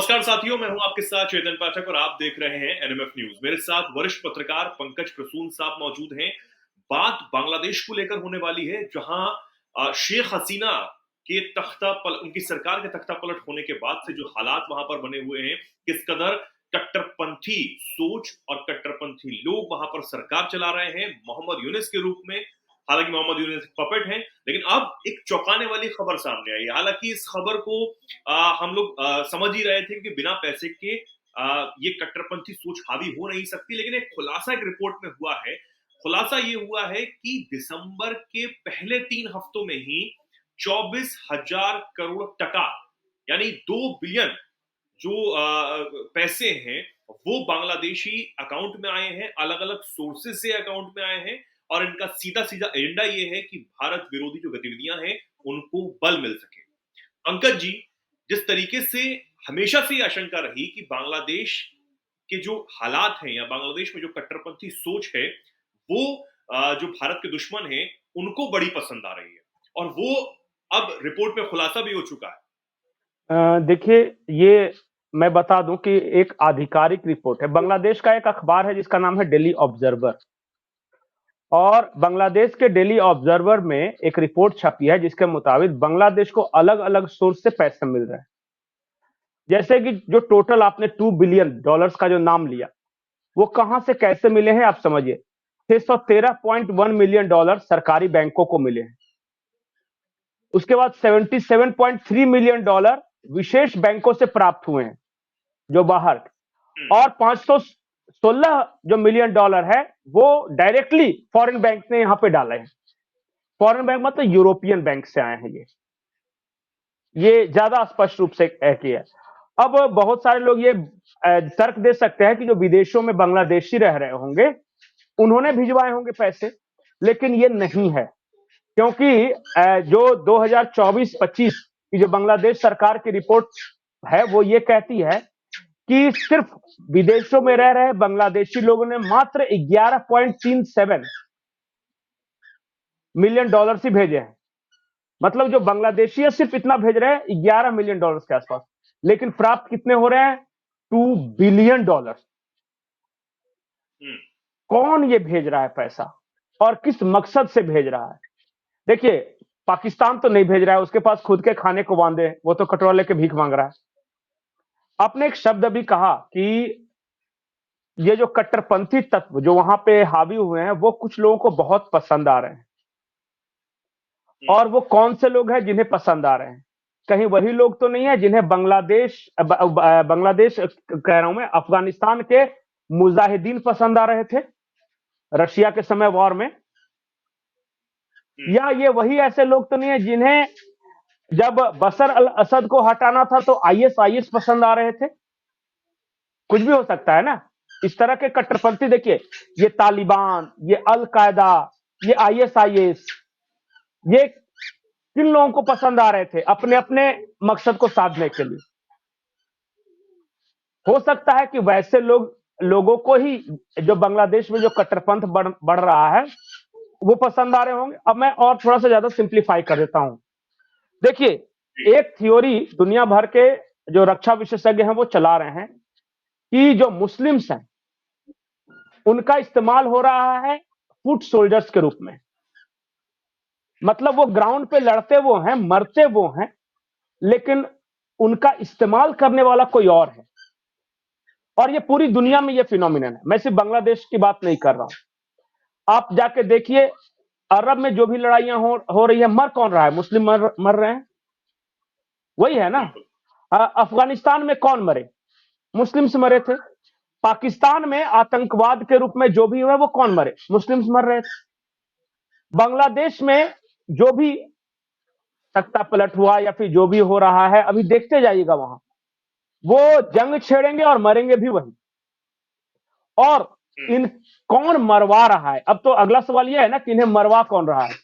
नमस्कार साथियों, मैं हूं आपके साथ चेतन पाठक और आप देख रहे हैं एनएमएफ न्यूज। मेरे साथ वरिष्ठ पत्रकार पंकज प्रसून साहब मौजूद हैं। बात बांग्लादेश को लेकर होने वाली है, जहां शेख हसीना के उनकी सरकार के तख्ता पलट होने के बाद से जो हालात वहां पर बने हुए हैं, किस कदर कट्टरपंथी सोच और कट्टरपंथी लोग वहां पर सरकार चला रहे हैं मोहम्मद यूनिस के रूप में। हालांकि मोहम्मद यूनिस पपेट हैं, लेकिन अब एक चौंकाने वाली खबर सामने आई है। हालांकि इस खबर को हम लोग समझ ही रहे थे कि बिना पैसे के ये कट्टरपंथी सोच हावी हो नहीं सकती, लेकिन एक खुलासा एक रिपोर्ट में हुआ है। खुलासा ये हुआ है कि दिसंबर के पहले 3 हफ्तों में ही 24,000 करोड़ टका, यानी 2 बिलियन जो पैसे हैं, वो बांग्लादेशी अकाउंट में आए हैं, अलग अलग सोर्सेज से अकाउंट में आए हैं। और इनका सीधा सीधा एजेंडा ये है कि भारत विरोधी जो गतिविधियां हैं उनको बल मिल सके। पंकज जी, जिस तरीके से हमेशा से आशंका रही कि बांग्लादेश के जो हालात हैं या बांग्लादेश में जो कट्टरपंथी सोच है, वो जो भारत के दुश्मन हैं उनको बड़ी पसंद आ रही है, और वो अब रिपोर्ट में खुलासा भी हो चुका है। देखिए, ये मैं बता दूं कि एक आधिकारिक रिपोर्ट है। बांग्लादेश का एक अखबार है जिसका नाम है डेली ऑब्जर्वर, और बांग्लादेश के डेली ऑब्जर्वर में एक रिपोर्ट छपी है जिसके मुताबिक बांग्लादेश को अलग अलग सोर्स से पैसे मिल रहे हैं। जैसे कि जो टोटल आपने $2 बिलियन का जो नाम लिया, वो कहां से कैसे मिले हैं आप समझिए। $613.1 मिलियन सरकारी बैंकों को मिले हैं। उसके बाद $77.3 मिलियन विशेष बैंकों से प्राप्त हुए हैं जो बाहर, और $516 है वो डायरेक्टली फॉरेन बैंक ने यहां पे डाले हैं। फॉरेन बैंक मतलब यूरोपियन बैंक से आए हैं। ये ज्यादा स्पष्ट रूप से किया है। अब बहुत सारे लोग ये तर्क दे सकते हैं कि जो विदेशों में बांग्लादेशी रह रहे होंगे उन्होंने भिजवाए होंगे पैसे, लेकिन ये नहीं है, क्योंकि जो 2024-25 की जो बांग्लादेश सरकार की रिपोर्ट है वो ये कहती है कि सिर्फ विदेशों में रह रहे बांग्लादेशी लोगों ने मात्र $11.37 मिलियन ही भेजे हैं। मतलब जो बांग्लादेशी है सिर्फ इतना भेज रहे हैं, $11 मिलियन के आसपास, लेकिन प्राप्त कितने हो रहे हैं? $2 बिलियन। कौन ये भेज रहा है पैसा और किस मकसद से भेज रहा है? देखिए, पाकिस्तान तो नहीं भेज रहा है, उसके पास खुद के खाने को बांधे, वो तो कटोरा लेके भीख मांग रहा है। आपने एक शब्द भी कहा कि ये जो कट्टरपंथी तत्व जो वहां पे हावी हुए हैं वो कुछ लोगों को बहुत पसंद आ रहे हैं। और वो कौन से लोग हैं जिन्हें पसंद आ रहे हैं? कहीं वही लोग तो नहीं है जिन्हें बांग्लादेश कह रहा हूं मैं, अफगानिस्तान के मुजाहिदीन पसंद आ रहे थे रशिया के समय वॉर में? या ये वही ऐसे लोग तो नहीं है जिन्हें जब बशर अल असद को हटाना था तो आईएस पसंद आ रहे थे? कुछ भी हो सकता है ना। इस तरह के कट्टरपंथी, देखिए, ये तालिबान, ये अल कायदा, ये आईएस, ये किन लोगों को पसंद आ रहे थे अपने अपने मकसद को साधने के लिए? हो सकता है कि वैसे लोगों को ही जो बांग्लादेश में जो कट्टरपंथ बढ़ रहा है वो पसंद आ रहे होंगे। अब मैं और थोड़ा सा ज्यादा सिंप्लीफाई कर देता हूं। देखिए, एक थ्योरी दुनिया भर के जो रक्षा विशेषज्ञ हैं वो चला रहे हैं कि जो मुस्लिम्स हैं उनका इस्तेमाल हो रहा है फुट सोल्जर्स के रूप में। मतलब वो ग्राउंड पे लड़ते वो हैं, मरते वो हैं, लेकिन उनका इस्तेमाल करने वाला कोई और है। और ये पूरी दुनिया में ये फिनोमिनन है, मैं सिर्फ बांग्लादेश की बात नहीं कर रहा हूं। आप जाके देखिए, अरब में जो भी लड़ाइयां हो रही है, मर कौन रहा है? मुस्लिम मर रहे हैं, वही है ना। अफगानिस्तान में कौन मरे? मुस्लिम्स मरे थे। पाकिस्तान में आतंकवाद के रूप में जो भी हुआ वो कौन मरे? मुस्लिम्स मर रहे थे। बांग्लादेश में जो भी तख्ता पलट हुआ या फिर जो भी हो रहा है, अभी देखते जाइएगा, वहां वो जंग छेड़ेंगे और मरेंगे भी वही। और इन कौन मरवा रहा है? अब तो अगला सवाल यह है ना कि इन्हें मरवा कौन रहा है।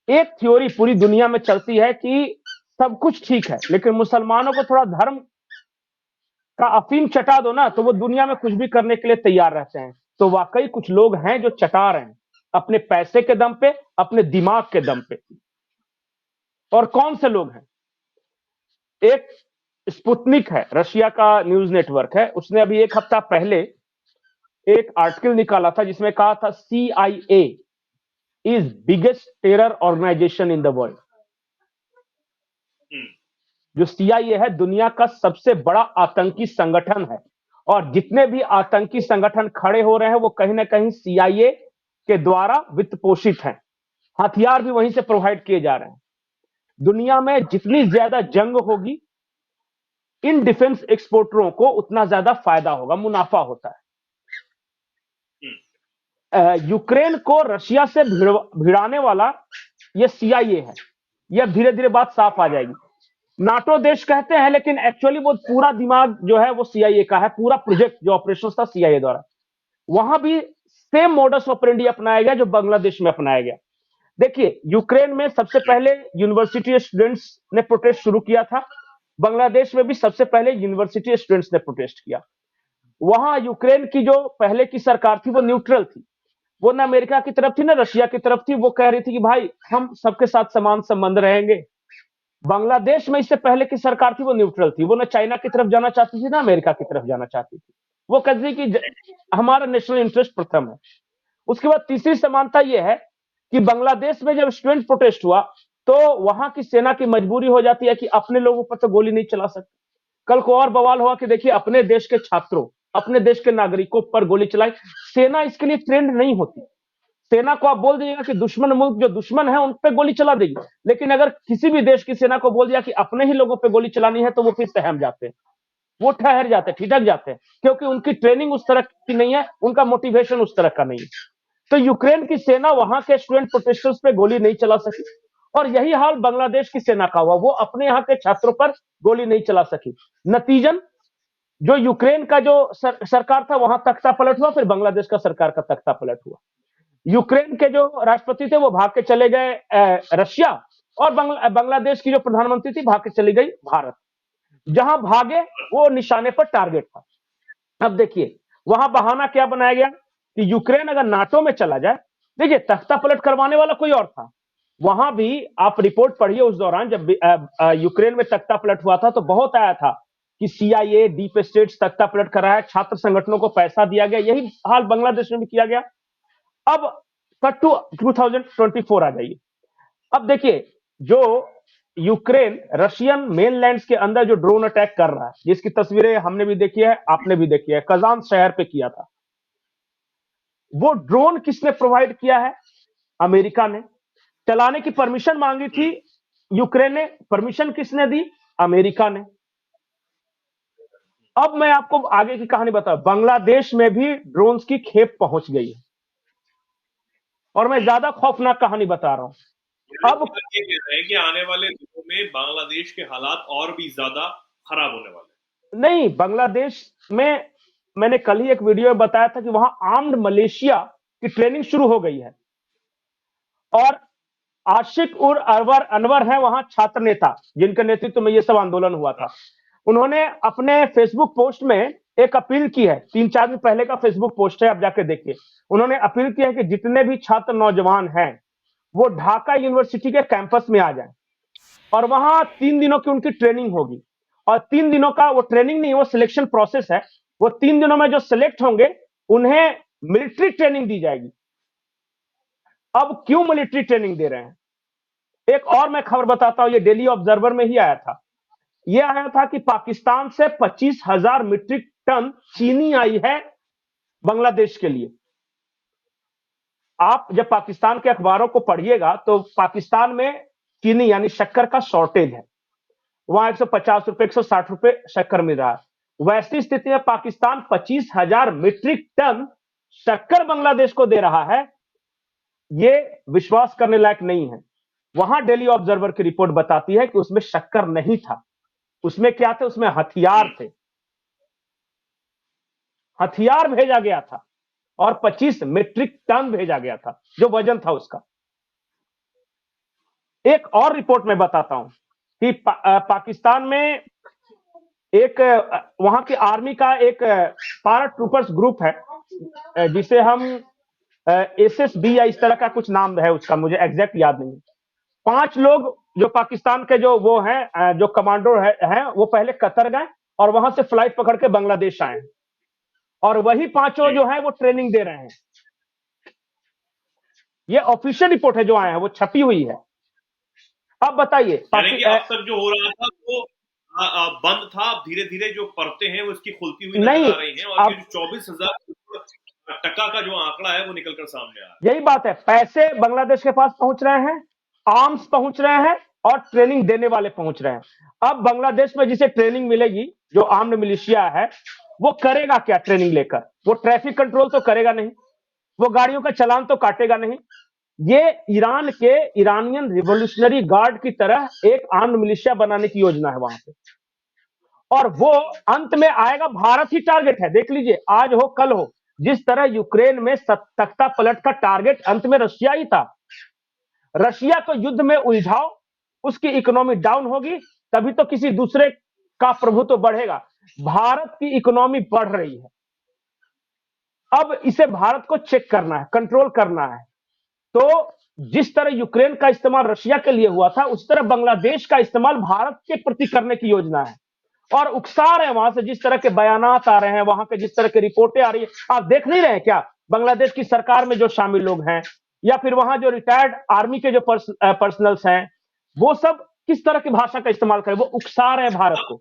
एक थ्योरी पूरी दुनिया में चलती है कि सब कुछ ठीक है, लेकिन मुसलमानों को थोड़ा धर्म का अफीम चटा दो ना तो वो दुनिया में कुछ भी करने के लिए तैयार रहते हैं। तो वाकई कुछ लोग हैं जो चटा रहे हैं अपने पैसे के दम पे, अपने दिमाग के दम पे। और कौन से लोग हैं? एक स्पुतनिक है, रशिया का न्यूज नेटवर्क है, उसने अभी एक हफ्ता पहले एक आर्टिकल निकाला था जिसमें कहा था CIA is biggest terror organization in the world. जो CIA है दुनिया का सबसे बड़ा आतंकी संगठन है, और जितने भी आतंकी संगठन खड़े हो रहे हैं वो कहीं ना कहीं CIA के द्वारा वित्त पोषित हैं, हथियार भी वहीं से प्रोवाइड किए जा रहे हैं। दुनिया में जितनी ज्यादा जंग होगी इन डिफेंस एक्सपोर्टरों को उतना ज्यादा फायदा होगा, मुनाफा होता है। यूक्रेन को रशिया से भिड़ाने वाला ये CIA है। यह धीरे धीरे बात साफ आ जाएगी। नाटो देश कहते हैं लेकिन एक्चुअली वो पूरा दिमाग जो है वो CIA का है, पूरा प्रोजेक्ट जो ऑपरेशन था CIA द्वारा। वहां भी सेम मोडस ऑपरेंडी अपनाया गया जो बांग्लादेश में अपनाया गया। देखिए, यूक्रेन में सबसे पहले यूनिवर्सिटी स्टूडेंट्स ने प्रोटेस्ट शुरू किया था, बांग्लादेश में भी सबसे पहले यूनिवर्सिटी स्टूडेंट्स ने प्रोटेस्ट किया। वहां यूक्रेन की जो पहले की सरकार थी वो न्यूट्रल थी, वो ना अमेरिका की तरफ थी ना रशिया की तरफ थी। वो कह रही थी कि भाई हम सबके साथ समान संबंध रहेंगे। बांग्लादेश में इससे पहले की सरकार थी वो न्यूट्रल थी, वो ना चाइना की तरफ जाना चाहती थी ना अमेरिका की तरफ जाना चाहती थी। वो कहती थी कि हमारा नेशनल इंटरेस्ट प्रथम है। उसके बाद तीसरी समानता यह है कि बांग्लादेश में जब स्टूडेंट प्रोटेस्ट हुआ तो वहां की सेना की मजबूरी हो जाती है कि अपने लोगों पर तो गोली नहीं चला सकती। कल को और बवाल हुआ कि देखिए अपने देश के छात्रों, अपने देश के नागरिकों पर गोली चलाई। सेना इसके लिए ट्रेंड नहीं होती। सेना को आप बोल दीजिएगा कि दुश्मन मुल्क जो दुश्मन है उन पर गोली चला देगी, लेकिन अगर किसी भी देश की सेना को बोल दिया कि अपने ही लोगों पर गोली चलानी है तो वो फिर सहम जाते हैं, वो ठहर जाते हैं, ठिठक जाते हैं, क्योंकि उनकी ट्रेनिंग उस तरह की नहीं है, उनका मोटिवेशन उस तरह का नहीं है। तो यूक्रेन की सेना वहां के स्टूडेंट प्रोटेस्टर्स पे गोली नहीं चला सकी, और यही हाल बांग्लादेश की सेना का हुआ, वो अपने यहाँ के छात्रों पर गोली नहीं चला सकी। नतीजन जो यूक्रेन का जो सरकार था वहां तख्ता पलट हुआ, फिर बांग्लादेश का सरकार का तख्ता पलट हुआ। यूक्रेन के जो राष्ट्रपति थे वो भाग के चले गए रशिया, और बांग्लादेश की जो प्रधानमंत्री थी भाग के चली गई भारत। जहां भागे वो निशाने पर टारगेट था। अब देखिए वहां बहाना क्या बनाया गया कि यूक्रेन अगर नाटो में चला जाए, देखिए तख्ता पलट करवाने वाला कोई और था। वहां भी आप रिपोर्ट पढ़िए, उस दौरान जब यूक्रेन में तख्ता पलट हुआ था तो बहुत आया था कि CIA डीप स्टेट्स तख्ता पलट कर रहा है, छात्र संगठनों को पैसा दिया गया। यही हाल बांग्लादेश में भी किया गया। अब कट टू 2024 आ जाइए। अब देखिए जो यूक्रेन रशियन मेनलैंड के अंदर जो ड्रोन अटैक कर रहा है, जिसकी तस्वीरें हमने भी देखी है, आपने भी देखी है, कजान शहर पे किया था। वो ड्रोन किसने प्रोवाइड किया है? अमेरिका ने। चलाने की परमिशन मांगी थी यूक्रेन ने, परमिशन किसने दी? अमेरिका ने। अब मैं आपको आगे की कहानी बताऊं, बांग्लादेश में भी ड्रोन्स की खेप पहुंच गई है, और मैं ज्यादा खौफनाक कहानी बता रहा हूं। अब ये कह रहे हैं कि आने वाले दिनों में बांग्लादेश के हालात और भी ज्यादा खराब होने वाले हैं। नहीं, बांग्लादेश में मैंने कल ही एक वीडियो में बताया था कि वहां आर्म्ड मलेशिया की ट्रेनिंग शुरू हो गई है, और आशिक उर अरवर अनवर है वहां छात्र नेता जिनके नेतृत्व में यह सब आंदोलन हुआ था। उन्होंने अपने फेसबुक पोस्ट में एक अपील की है, 3-4 दिन पहले का फेसबुक पोस्ट है, आप जाके देखिए। उन्होंने अपील की है कि जितने भी छात्र नौजवान हैं वो ढाका यूनिवर्सिटी के कैंपस में आ जाएं, और वहां 3 दिनों की उनकी ट्रेनिंग होगी। और 3 दिनों का वो ट्रेनिंग नहीं, वो सिलेक्शन प्रोसेस है। वो 3 दिनों में जो सिलेक्ट होंगे उन्हें मिलिट्री ट्रेनिंग दी जाएगी। अब क्यों मिलिट्री ट्रेनिंग दे रहे हैं? एक और मैं खबर बताता हूं, ये डेली ऑब्जर्वर में ही आया था। यह आया था कि पाकिस्तान से 25,000 मीट्रिक टन चीनी आई है बांग्लादेश के लिए। आप जब पाकिस्तान के अखबारों को पढ़िएगा तो पाकिस्तान में चीनी यानी शक्कर का शॉर्टेज है। वहां 150 रुपए 160 रुपए शक्कर मिल रहा है। वैसी स्थिति में पाकिस्तान 25,000 मीट्रिक टन शक्कर बांग्लादेश को दे रहा है, यह विश्वास करने लायक नहीं है। वहां डेली ऑब्जर्वर की रिपोर्ट बताती है कि उसमें शक्कर नहीं था, उसमें क्या थे? उसमें हथियार थे। हथियार भेजा गया था, और 25 मीट्रिक टन भेजा गया था जो वजन था उसका। एक और रिपोर्ट में बताता हूं कि पाकिस्तान में एक वहां की आर्मी का एक पारा ट्रूपर्स ग्रुप है, जिसे हम SSB या इस तरह का कुछ नाम है उसका, मुझे एग्जैक्ट याद नहीं। 5 लोग जो पाकिस्तान के जो वो हैं जो कमांडो हैं वो पहले कतर गए और वहां से फ्लाइट पकड़ के बांग्लादेश आए और वही पांचों जी। जो है वो ट्रेनिंग दे रहे हैं। ये ऑफिशियल रिपोर्ट है जो आए हैं, वो छपी हुई है। अब बताइए यानी कि अब तक जो हो रहा था वो बंद था, अब धीरे धीरे जो परतें हैं वो इसकी खुलती हुई नजर नहीं, आ रही हैं और ये अब जो 24,000 टका का जो आंकड़ा है वो निकलकर सामने आ रहा है। यही बात है, पैसे बांग्लादेश के पास पहुंच रहे हैं, आर्म्स पहुंच रहे हैं और ट्रेनिंग देने वाले पहुंच रहे हैं। अब बांग्लादेश में जिसे ट्रेनिंग मिलेगी, जो आर्म्ड मिलिशिया है, वो करेगा क्या ट्रेनिंग लेकर? वो ट्रैफिक कंट्रोल तो करेगा नहीं, वो गाड़ियों का चालान तो काटेगा नहीं। ये ईरान के ईरानियन रिवोल्यूशनरी गार्ड की तरह एक आर्म्ड मिलिशिया बनाने की योजना है वहां पे, और वो अंत में आएगा, भारत ही टारगेट है। देख लीजिए, आज हो कल हो, जिस तरह यूक्रेन में तख्ता पलट का टारगेट अंत में रशिया ही था। रशिया को युद्ध में उलझाओ, उसकी इकोनॉमी डाउन होगी, तभी तो किसी दूसरे का प्रभुत्व बढ़ेगा। भारत की इकोनॉमी बढ़ रही है, अब इसे भारत को चेक करना है, कंट्रोल करना है। तो जिस तरह यूक्रेन का इस्तेमाल रशिया के लिए हुआ था, उस तरह बांग्लादेश का इस्तेमाल भारत के प्रति करने की योजना है। और उकसा रहे हैं वहां से, जिस तरह के बयानात आ रहे हैं, वहां के जिस तरह की रिपोर्टें आ रही है, आप देख नहीं रहे हैं क्या? बांग्लादेश की सरकार में जो शामिल लोग हैं या फिर वहां जो रिटायर्ड आर्मी के जो पर्सनल्स हैं, वो सब किस तरह की भाषा का इस्तेमाल करें? वो उकसा रहे हैं भारत को।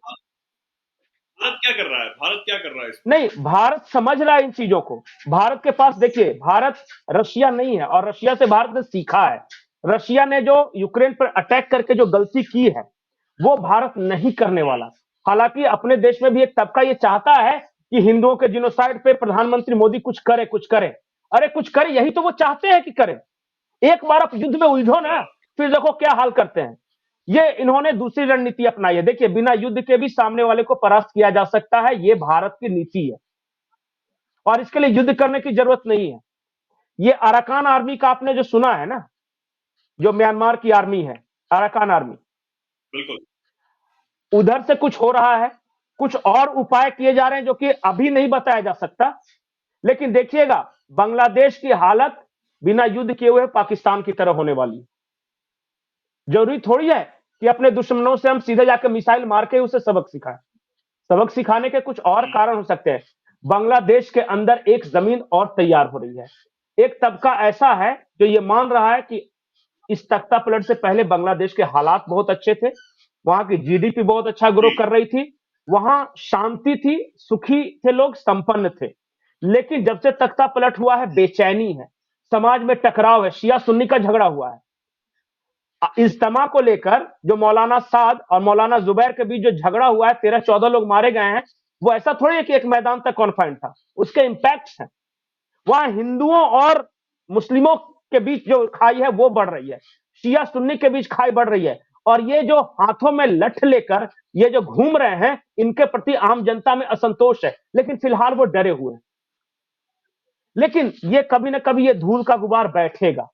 भारत क्या कर रहा है, भारत क्या कर रहा है इसमें? नहीं, भारत समझ रहा है इन चीजों को। भारत के पास देखिए, भारत रशिया नहीं है और रशिया से भारत ने सीखा है। रशिया ने जो यूक्रेन पर अटैक करके जो गलती की है, वो भारत नहीं करने वाला। हालांकि अपने देश में भी एक तबका ये चाहता है कि हिंदुओं के जिनोसाइड पे प्रधानमंत्री मोदी कुछ करे, कुछ करे। अरे कुछ करे, यही तो वो चाहते हैं कि करे। एक बार आप युद्ध में उलझो ना, फिर देखो क्या हाल करते हैं। ये इन्होंने दूसरी रणनीति अपनाई है। देखिए, बिना युद्ध के भी सामने वाले को परास्त किया जा सकता है, ये भारत की नीति है और इसके लिए युद्ध करने की जरूरत नहीं है। ये अराकान आर्मी का आपने जो सुना है ना, जो म्यांमार की आर्मी है, अराकान आर्मी, बिल्कुल। उधर से कुछ हो रहा है, कुछ और उपाय किए जा रहे हैं जो कि अभी नहीं बताया जा सकता। लेकिन देखिएगा, बांग्लादेश की हालत बिना युद्ध किए हुए पाकिस्तान की तरह होने वाली है। जरूरी थोड़ी है कि अपने दुश्मनों से हम सीधे जाकर मिसाइल मार के उसे सबक सिखाएं। सबक सिखाने के कुछ और कारण हो सकते हैं। बांग्लादेश के अंदर एक जमीन और तैयार हो रही है। एक तबका ऐसा है जो ये मान रहा है कि इस तख्ता पलट से पहले बांग्लादेश के हालात बहुत अच्छे थे, वहां की जीडीपी बहुत अच्छा ग्रो कर रही थी, वहां शांति थी, सुखी थे लोग, संपन्न थे। लेकिन जब से तख्ता पलट हुआ है, बेचैनी है, समाज में टकराव है, शिया सुन्नी का झगड़ा हुआ है। इज्तिमा को लेकर जो मौलाना साद और मौलाना जुबैर के बीच जो झगड़ा हुआ है, 13-14 लोग मारे गए हैं, वो ऐसा थोड़ी है कि एक मैदान तक कॉन्फाइंड था, उसके इंपैक्ट्स हैं। वहां हिंदुओं और मुस्लिमों के बीच जो खाई है वो बढ़ रही है, शिया सुन्नी के बीच खाई बढ़ रही है। और ये जो हाथों में लठ लेकर ये जो घूम रहे हैं, इनके प्रति आम जनता में असंतोष है, लेकिन फिलहाल वो डरे हुए हैं। लेकिन ये कभी ना कभी ये धूल का गुबार बैठेगा,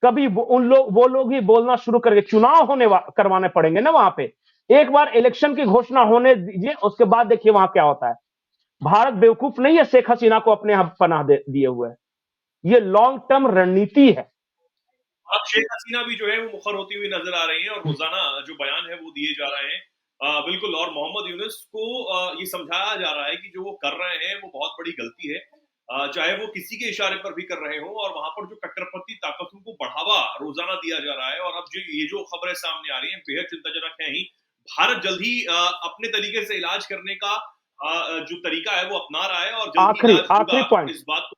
कभी वो लोग ही बोलना शुरू करके चुनाव करवाने पड़ेंगे ना वहां पे। एक बार इलेक्शन की घोषणा होने दीजिए, उसके बाद देखिए वहां क्या होता है। भारत बेवकूफ नहीं है शेख हसीना को अपने यहां पनाह दिए हुए है, ये लॉन्ग टर्म रणनीति है। अब शेख हसीना भी जो है वो मुखर होती हुई नजर आ रही है और रोजाना जो बयान है वो दिए जा रहे हैं। बिल्कुल। और मोहम्मद यूनुस को ये समझाया जा रहा है कि जो वो कर रहे हैं वो बहुत बड़ी गलती है, चाहे वो किसी के इशारे पर भी कर रहे हो। और वहां पर जो कट्टरपंथी ताकतों को बढ़ावा रोजाना दिया जा रहा है और अब जो ये जो खबरें सामने आ रही हैं बेहद चिंताजनक है ही। भारत जल्द ही अपने तरीके से इलाज करने का जो तरीका है वो अपना रहा है और जल्द ही आखिरी इलाज आखिरी होगा पॉइंट, इस बात को।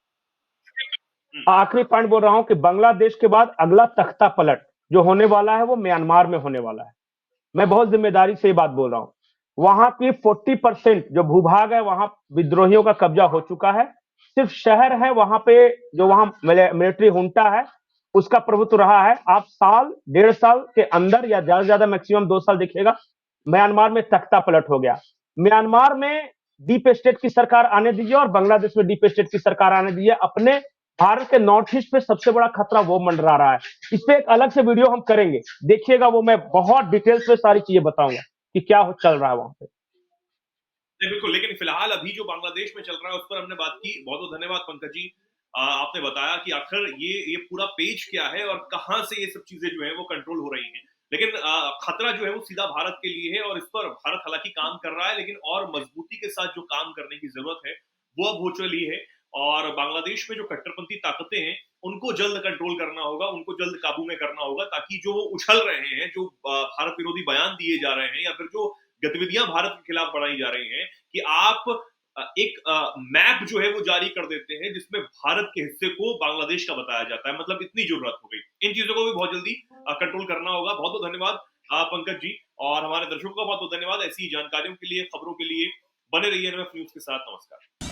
आखिरी पॉइंट बोल रहा हूं कि बांग्लादेश के बाद अगला तख्ता पलट जो होने वाला है वो म्यांमार में होने वाला है। मैं बहुत जिम्मेदारी से ये बात बोल रहा हूं। वहां की 40% जो भूभाग है वहां विद्रोहियों का कब्जा हो चुका है। सिर्फ शहर है वहां पे, जो वहां मिलिट्री हुंटा है उसका प्रभुत्व रहा है। आप साल 1.5 साल के अंदर या ज्यादा से ज्यादा मैक्सिमम 2 साल देखिएगा, म्यांमार में तख्ता पलट हो गया। म्यांमार में डीप स्टेट की सरकार आने दीजिए और बांग्लादेश में डीप स्टेट की सरकार आने दीजिए। अपने भारत के नॉर्थ ईस्ट पे सबसे बड़ा खतरा वो मंडरा रहा है। इस पे एक अलग से वीडियो हम करेंगे, देखिएगा, वो मैं बहुत डिटेल्स में सारी चीजें बताऊंगा कि क्या चल रहा है वहां पे। नहीं, बिल्कुल। लेकिन फिलहाल अभी जो बांग्लादेश में चल रहा है उस पर हमने बात की। बहुत बहुत धन्यवाद पंकज जी। आपने बताया कि आखिर ये पूरा पेज क्या है और कहां से ये सब चीजें जो है वो कंट्रोल हो रही हैं। लेकिन खतरा जो है वो सीधा भारत के लिए है और इस पर भारत हालांकि काम कर रहा है, लेकिन और मजबूती के साथ जो काम करने की जरूरत है वो अब हो चली है। और बांग्लादेश में जो कट्टरपंथी ताकतें हैं उनको जल्द कंट्रोल करना होगा, उनको जल्द काबू में करना होगा, ताकि जो वो उछल रहे हैं, जो भारत विरोधी बयान दिए जा रहे हैं या फिर जो गतिविधियां भारत के खिलाफ बढ़ाई जा रही हैं कि आप एक मैप जो है वो जारी कर देते हैं जिसमें भारत के हिस्से को बांग्लादेश का बताया जाता है, मतलब इतनी जरूरत हो गई। इन चीजों को भी बहुत जल्दी कंट्रोल करना होगा। बहुत बहुत धन्यवाद पंकज जी, और हमारे दर्शकों का बहुत बहुत धन्यवाद। ऐसी जानकारियों के लिए, खबरों के लिए बने रहिए एनएमएफ न्यूज के साथ। नमस्कार।